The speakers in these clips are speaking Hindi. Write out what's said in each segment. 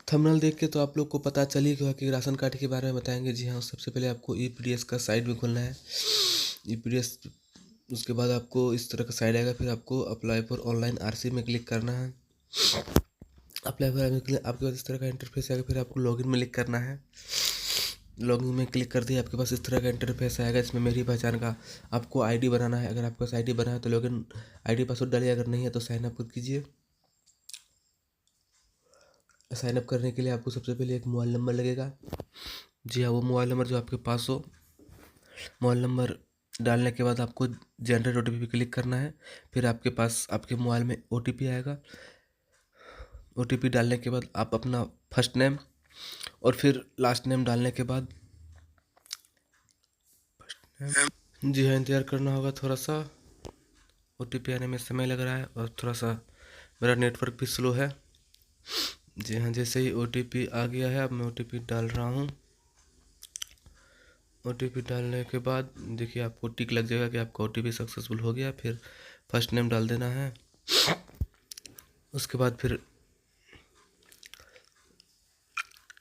थंबनेल देख के तो आप लोग को पता चल ही गया कि राशन कार्ड के बारे में बताएंगे। जी हाँ, सबसे पहले आपको ईपीडीएस का साइट में खोलना है। ईपीडीएस, उसके बाद आपको इस तरह का साइट आएगा। फिर आपको अप्लाई फॉर ऑनलाइन आरसी में क्लिक करना है। अप्लाई फॉर आपके पास इस तरह का इंटरफेस आएगा। फिर आपको लॉगिन में क्लिक करना है। लॉगिन में क्लिक कर दिया, आपके पास इस तरह का इंटरफेस आएगा। इसमें मेरी पहचान का आपको आईडी बनाना है। अगर आपके पास आईडी बना है तो लॉगिन आईडी पासवर्ड डालिए, अगर नहीं है तो साइन अप कीजिए। साइन अप करने के लिए आपको सबसे पहले एक मोबाइल नंबर लगेगा। जी हाँ, वो मोबाइल नंबर जो आपके पास हो। मोबाइल नंबर डालने के बाद आपको जनरेट ओटीपी पे क्लिक करना है। फिर आपके पास आपके मोबाइल में ओटीपी आएगा। ओटीपी डालने के बाद आप अपना फर्स्ट नेम और फिर लास्ट नेम डालने के बाद जी हाँ, इंतज़ार करना होगा थोड़ा सा। ओटीपी आने में समय लग रहा है और थोड़ा सा मेरा नेटवर्क भी स्लो है। जी हाँ, जैसे ही ओटीपी आ गया है, अब मैं ओटीपी डाल रहा हूँ। ओटीपी डालने के बाद देखिए आपको टिक लग जाएगा कि आपका ओटीपी सक्सेसफुल हो गया। फिर फर्स्ट नेम डाल देना है। उसके बाद फिर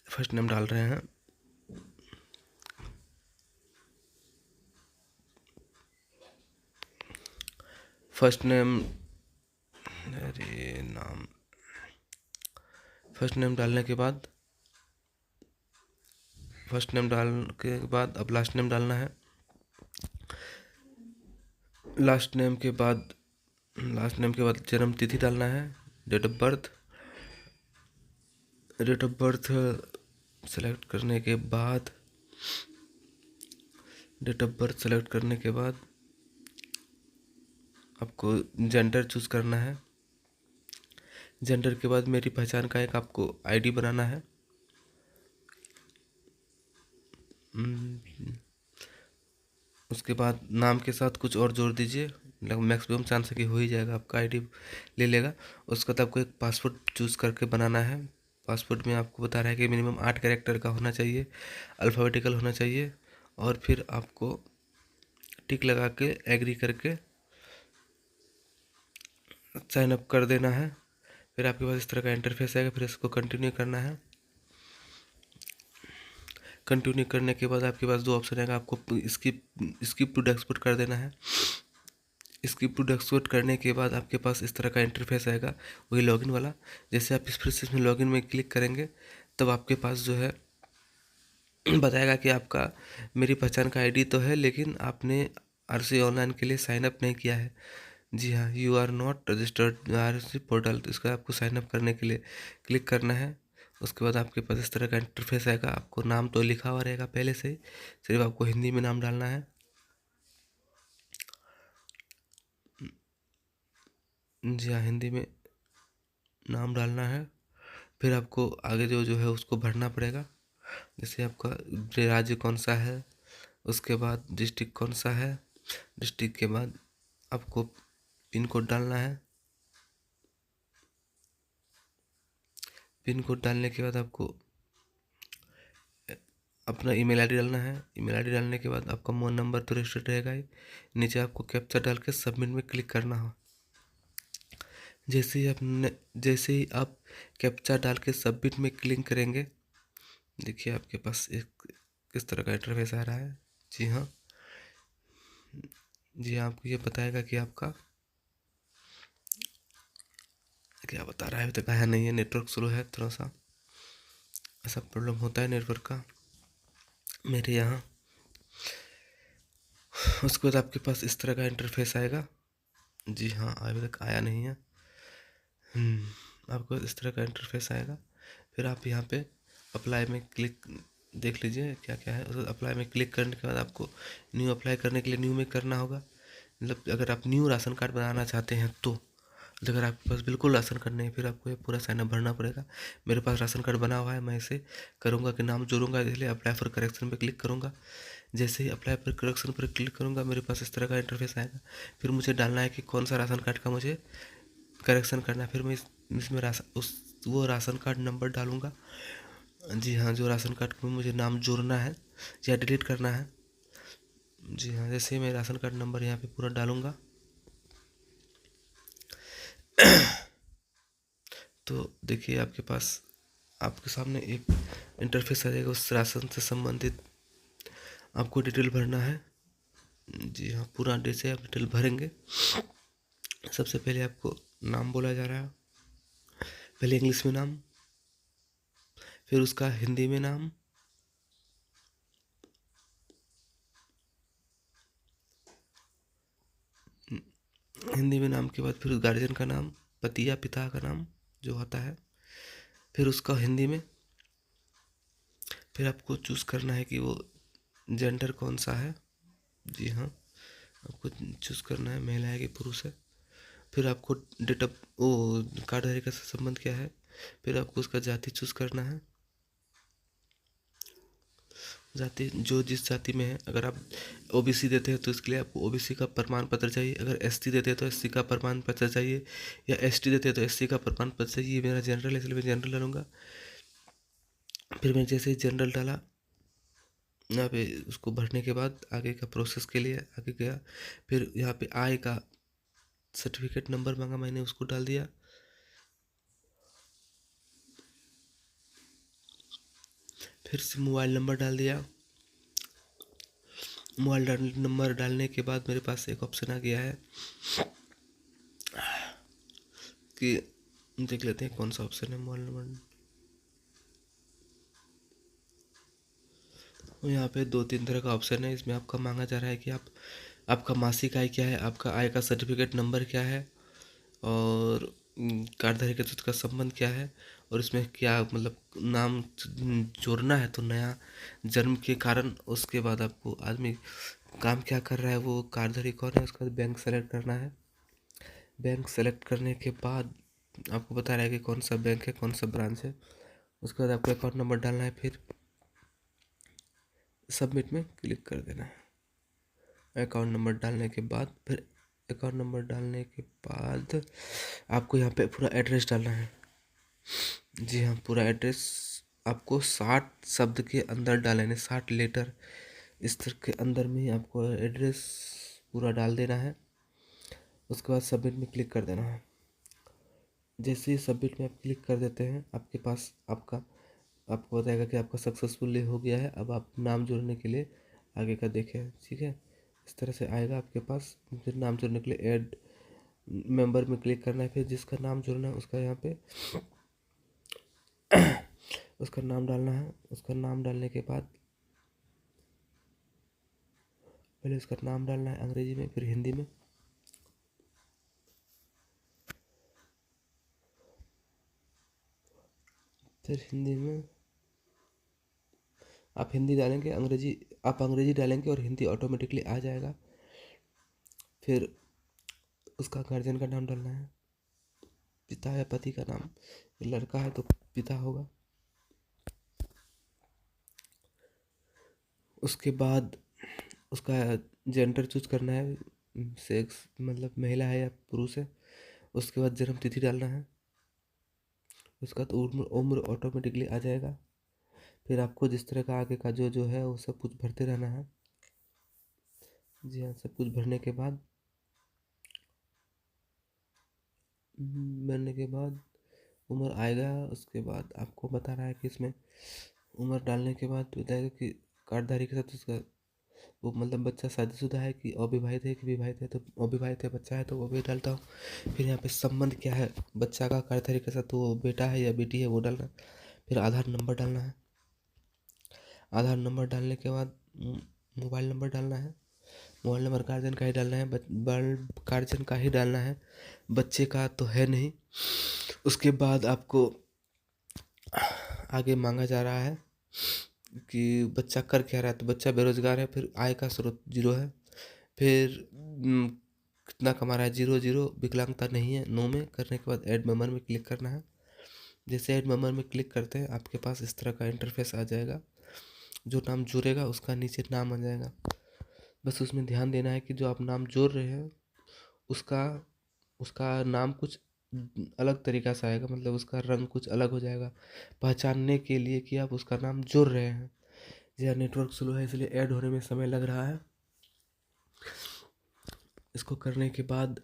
फर्स्ट नेम डाल रहे हैं। फर्स्ट नेम, अरे नाम, फर्स्ट नेम डालने के बाद अब लास्ट नेम डालना है। लास्ट नेम के बाद जन्म तिथि डालना है। डेट ऑफ बर्थ सेलेक्ट करने के बाद आपको जेंडर चूज़ करना है। जेंडर के बाद मेरी पहचान का एक आपको आईडी बनाना है। उसके बाद नाम के साथ कुछ और जोड़ दीजिए। लगभग मैक्सिमम चांस है कि हो ही जाएगा, आपका आईडी ले लेगा। उसके बाद आपको एक पासवर्ड चूज़ करके बनाना है। पासवर्ड में आपको बता रहा है कि मिनिमम 8 कैरेक्टर का होना चाहिए, अल्फ़ाबेटिकल होना चाहिए। और फिर आपको टिक लगा के एग्री करके साइन अप कर देना है। फिर आपके पास इस तरह का इंटरफेस आएगा। फिर इसको कंटिन्यू करना है। कंटिन्यू करने के बाद आपके पास दो ऑप्शन आएगा। आपको स्किप टू एक्सपोर्ट कर देना है। स्किप टू एक्सपोर्ट करने के बाद आपके पास इस तरह का इंटरफेस आएगा, वही लॉगिन वाला। जैसे आप इस फिर से इसमें लॉगिन में क्लिक करेंगे तब आपके पास जो है बताएगा कि आपका मेरी पहचान का आईडी तो है, लेकिन आपने आरसी ऑनलाइन के लिए साइन अप नहीं किया है। जी हाँ, you are not registered RC portal. तो इसका आपको साइन अप करने के लिए क्लिक करना है। उसके बाद आपके पास इस तरह का इंटरफेस आएगा। आपको नाम तो लिखा हुआ रहेगा पहले से ही, सिर्फ आपको हिंदी में नाम डालना है। जी हाँ, हिंदी में नाम डालना है। फिर आपको आगे जो है उसको भरना पड़ेगा। जैसे आपका राज्य कौन सा है, उसके बाद डिस्ट्रिक्ट कौन सा है, डिस्ट्रिक्ट के बाद आपको पिन कोड डालना है। पिन कोड डालने के बाद आपको अपना ईमेल आईडी डालना है। ईमेल आईडी डालने के बाद आपका मोबाइल नंबर तो रजिस्टर्ड रहेगा ही। नीचे आपको कैप्चा डाल के सबमिट में क्लिक करना हो। जैसे ही आप कैप्चा डाल के सबमिट में क्लिक करेंगे, देखिए आपके पास एक इस तरह का इंटरफेस आ रहा है। जी हाँ, आपको ये बताएगा कि आपका क्या बता रहा है, अभी तक आया नहीं है। नेटवर्क स्लो है थोड़ा सा, ऐसा प्रॉब्लम होता है नेटवर्क का मेरे यहाँ। उसके बाद आपके पास इस तरह का इंटरफेस आएगा। जी हाँ, अभी तक आया नहीं है। आपको इस तरह का इंटरफेस आएगा। फिर आप यहाँ पे अप्लाई में क्लिक देख लीजिए क्या क्या है। उस अप्लाई में क्लिक करने के बाद आपको न्यू अप्लाई करने के लिए न्यू में करना होगा। मतलब अगर आप न्यू राशन कार्ड बनाना चाहते हैं तो, अगर आपके पास बिल्कुल राशन कार्ड नहीं है फिर आपको ये पूरा साइन अप भरना पड़ेगा। मेरे पास राशन कार्ड बना हुआ है, मैं इसे करूँगा कि नाम जोड़ूंगा, इसलिए अप्लाई फॉर करेक्शन पे क्लिक करूँगा। जैसे ही अप्लाई फॉर करेक्शन पर क्लिक करूँगा मेरे पास इस तरह का इंटरफेस आएगा। फिर मुझे डालना है कि कौन सा राशन कार्ड का मुझे करेक्शन करना है। फिर मैं इसमें वो राशन कार्ड नंबर डालूँगा। जी हाँ, जो राशन कार्ड में मुझे नाम जोड़ना है या डिलीट करना है। जी हाँ, जैसे मैं राशन कार्ड नंबर यहाँ पे पूरा डालूँगा तो देखिए आपके पास आपके सामने एक इंटरफेस आ जाएगा। उस राशन से संबंधित आपको डिटेल भरना है। जी हाँ, पूरा जैसे आप डिटेल भरेंगे, सबसे पहले आपको नाम बोला जा रहा है। पहले इंग्लिश में नाम, फिर उसका हिंदी में नाम, हिंदी में नाम के बाद फिर गार्जियन का नाम, पति या पिता का नाम जो होता है, फिर उसका हिंदी में। फिर आपको चूज़ करना है कि वो जेंडर कौन सा है। जी हाँ, आपको चूज़ करना है महिला है कि पुरुष है। फिर आपको डेट ऑफ वो कार्डधारी का संबंध क्या है। फिर आपको उसका जाति चूज़ करना है। जाति जो जिस जाति में है, अगर आप ओबीसी देते हैं तो इसके लिए आपको ओबीसी का प्रमाण पत्र चाहिए। अगर एसटी देते हैं तो एससी का प्रमाण पत्र चाहिए, या एसटी देते हैं तो एससी का प्रमाण पत्र चाहिए। ये मेरा जनरल है इसलिए मैं जनरल डालूंगा। फिर मैं जैसे ही जनरल डाला, यहाँ पे उसको भरने के बाद आगे का प्रोसेस के लिए आगे गया। फिर यहाँ पे आय का सर्टिफिकेट नंबर मांगा, मैंने उसको डाल दिया। फिर से मोबाइल नंबर डाल दिया। मोबाइल नंबर डालने के बाद मेरे पास एक ऑप्शन आ गया है कि देख लेते हैं कौन सा ऑप्शन है। मोबाइल नंबर, यहाँ पे 2-3 तरह का ऑप्शन है। इसमें आपका मांगा जा रहा है कि आपका मासिक आय क्या है, आपका आय का सर्टिफिकेट नंबर क्या है, और कार्डधारी के साथ का संबंध क्या है, और इसमें क्या मतलब नाम जोड़ना है तो नया जन्म के कारण। उसके बाद आपको आदमी काम क्या कर रहा है, वो कार्डधारी कौन है, उसका बैंक सेलेक्ट करना है। बैंक सेलेक्ट करने के बाद आपको बता रहा है कि कौन सा बैंक है, कौन सा ब्रांच है। उसके बाद आपको अकाउंट नंबर डालना है, फिर सबमिट में क्लिक कर देना है। अकाउंट नंबर डालने के बाद फिर अकाउंट नंबर डालने के बाद आपको यहाँ पे पूरा एड्रेस डालना है। जी हाँ, पूरा एड्रेस आपको 60 शब्द के अंदर डालना है, 60 लेटर इस तरह के अंदर में ही आपको एड्रेस पूरा डाल देना है। उसके बाद सबमिट में क्लिक कर देना है। जैसे ही सबमिट में आप क्लिक कर देते हैं, आपके पास आपको बताएगा कि आपका सक्सेसफुली हो गया है। अब आप नाम जोड़ने के लिए आगे का देखें, ठीक है। इस तरह से आएगा आपके पास। फिर नाम जोड़ने के लिए ऐड मेंबर में क्लिक करना है। फिर जिसका नाम जोड़ना है उसका यहाँ पे उसका नाम डालना है। उसका नाम डालने के बाद पहले उसका नाम डालना है अंग्रेजी में, फिर हिंदी में। फिर हिंदी में आप हिंदी डालेंगे, अंग्रेजी डालेंगे और हिंदी ऑटोमेटिकली आ जाएगा। फिर उसका गार्जियन का नाम डालना है, पिता या पति का नाम। लड़का है तो पिता होगा। उसके बाद उसका जेंडर चूज करना है, सेक्स मतलब महिला है या पुरुष है। उसके बाद जन्म तिथि डालना है। उसका तो उम्र ऑटोमेटिकली आ जाएगा। फिर आपको जिस तरह का आगे का जो जो है वो सब कुछ भरते रहना है। जी हाँ, सब कुछ भरने के बाद उम्र आएगा। उसके बाद आपको बता रहा है कि इसमें उम्र डालने के बाद बताएगा कि कार्डधारी के साथ उसका वो मतलब बच्चा शादीशुदा है कि अविवाहित है कि विवाहित है। तो अविवाहित है बच्चा है तो वो भी डालता हूँ। फिर यहाँ पे संबंध क्या है बच्चा का कार्डधारी के साथ, वो बेटा है या बेटी है वो डालना है। फिर आधार नंबर डालना है। आधार नंबर डालने के बाद मोबाइल नंबर डालना है। मोबाइल नंबर गार्जियन का ही डालना है, गार्जियन का ही डालना है, बच्चे का तो है नहीं। उसके बाद आपको आगे मांगा जा रहा है कि बच्चा कर क्या रहा है। तो बच्चा बेरोजगार है, फिर आय का स्रोत 0 है, फिर कितना कमा रहा है 0 0, विकलांगता नहीं है 9 में। करने के बाद ऐड मेंबर में क्लिक करना है। जैसे ऐड मेंबर में क्लिक करते हैं आपके पास इस तरह का इंटरफेस आ जाएगा। जो नाम जुड़ेगा उसका नीचे नाम आ जाएगा। बस उसमें ध्यान देना है कि जो आप नाम जोड़ रहे हैं उसका उसका नाम कुछ अलग तरीका से आएगा, मतलब उसका रंग कुछ अलग हो जाएगा पहचानने के लिए कि आप उसका नाम जोड़ रहे हैं। जी हाँ, नेटवर्क स्लो है इसलिए ऐड होने में समय लग रहा है। इसको करने के बाद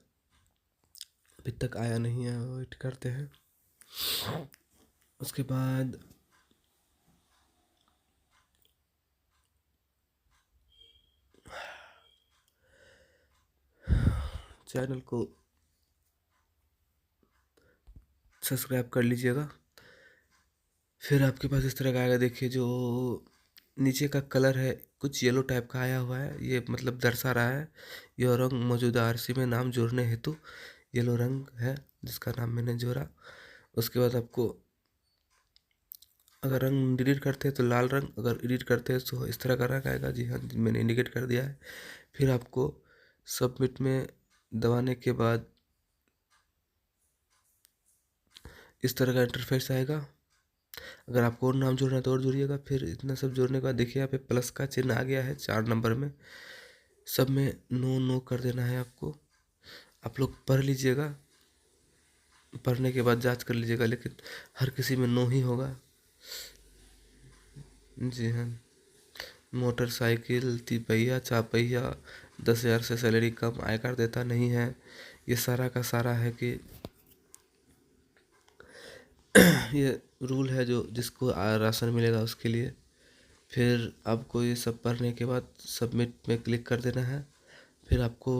अभी तक आया नहीं है, वेट करते हैं। उसके बाद चैनल को सब्सक्राइब कर लीजिएगा। फिर आपके पास इस तरह का आएगा, देखिए जो नीचे का कलर है कुछ येलो टाइप का आया हुआ है, ये मतलब दर्शा रहा है यह रंग मौजूदा आरसी में नाम जोड़ने हेतु येलो रंग है जिसका नाम मैंने जोड़ा। उसके बाद आपको अगर रंग डिलीट करते हैं तो लाल रंग, अगर एडिट करते हैं तो इस तरह का रंग आएगा। जी हाँ, मैंने इंडिकेट कर दिया है। फिर आपको सबमिट में दबाने के बाद इस तरह का इंटरफेस आएगा। अगर आपको और नाम जोड़ना है तो और जोड़िएगा। फिर इतना सब जोड़ने के बाद देखिए यहाँ पे प्लस का चिन्ह आ गया है 4 नंबर में, सब में नो नो कर देना है आपको। आप लोग पढ़ लीजिएगा, पढ़ने के बाद जांच कर लीजिएगा, लेकिन हर किसी में नो ही होगा। जी हाँ, मोटरसाइकिल, तिपहिया, चापहिया, 10,000 से सैलरी कम, आयकर देता नहीं है, ये सारा का सारा है कि ये रूल है जो जिसको राशन मिलेगा उसके लिए। फिर आपको ये सब पढ़ने के बाद सबमिट में क्लिक कर देना है। फिर आपको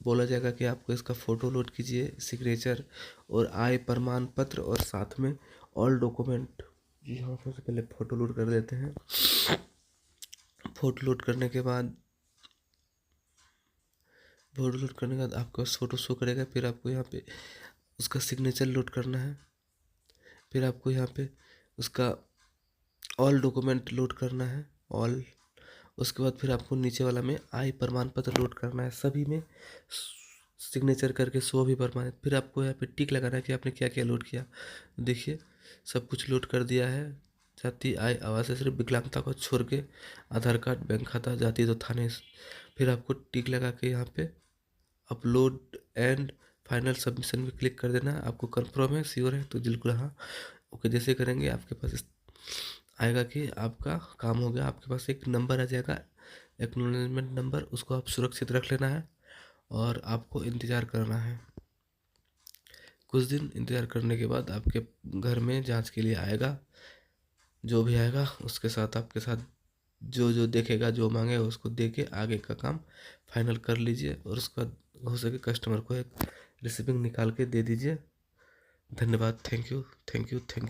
बोला जाएगा कि आपको इसका फ़ोटो लोड कीजिए, सिग्नेचर और आय प्रमाण पत्र और साथ में ऑल डॉक्यूमेंट। जी हाँ, सबसे पहले फ़ोटो लोड कर देते हैं। फ़ोटो लोड करने के बाद आपके पास फ़ोटो शो करेगा। फिर आपको यहाँ पे उसका सिग्नेचर लोड करना है। फिर आपको यहाँ पे उसका ऑल डॉक्यूमेंट लोड करना है, ऑल। उसके बाद फिर आपको नीचे वाला में आय प्रमाण पत्र लोड करना है, सभी में सिग्नेचर करके 100 भी प्रमाणित। फिर आपको यहाँ पे टिक लगाना है कि आपने क्या क्या लोड किया। देखिए सब कुछ लोड कर दिया है। जाति, आय, आवास, सिर्फ विकलांगता को छोड़ के आधार कार्ड, बैंक खाता, जाति तो थाने। फिर आपको टिक लगा के यहाँ पे अपलोड एंड फाइनल सबमिशन में क्लिक कर देना है। आपको कंफर्म है, श्योर है तो बिल्कुल हाँ ओके जैसे करेंगे आपके पास आएगा कि आपका काम हो गया। आपके पास एक नंबर आ जाएगा, एक्नॉलेजमेंट नंबर, उसको आप सुरक्षित रख लेना है और आपको इंतज़ार करना है। कुछ दिन इंतज़ार करने के बाद आपके घर में जांच के लिए आएगा। जो भी आएगा उसके साथ आपके साथ जो जो देखेगा, जो मांगेगा उसको दे के आगे का काम फाइनल कर लीजिए। और उसके बाद हो सके कस्टमर को एक रिसीविंग निकाल के दे दीजिए। धन्यवाद। Thank you, thank you, thank you.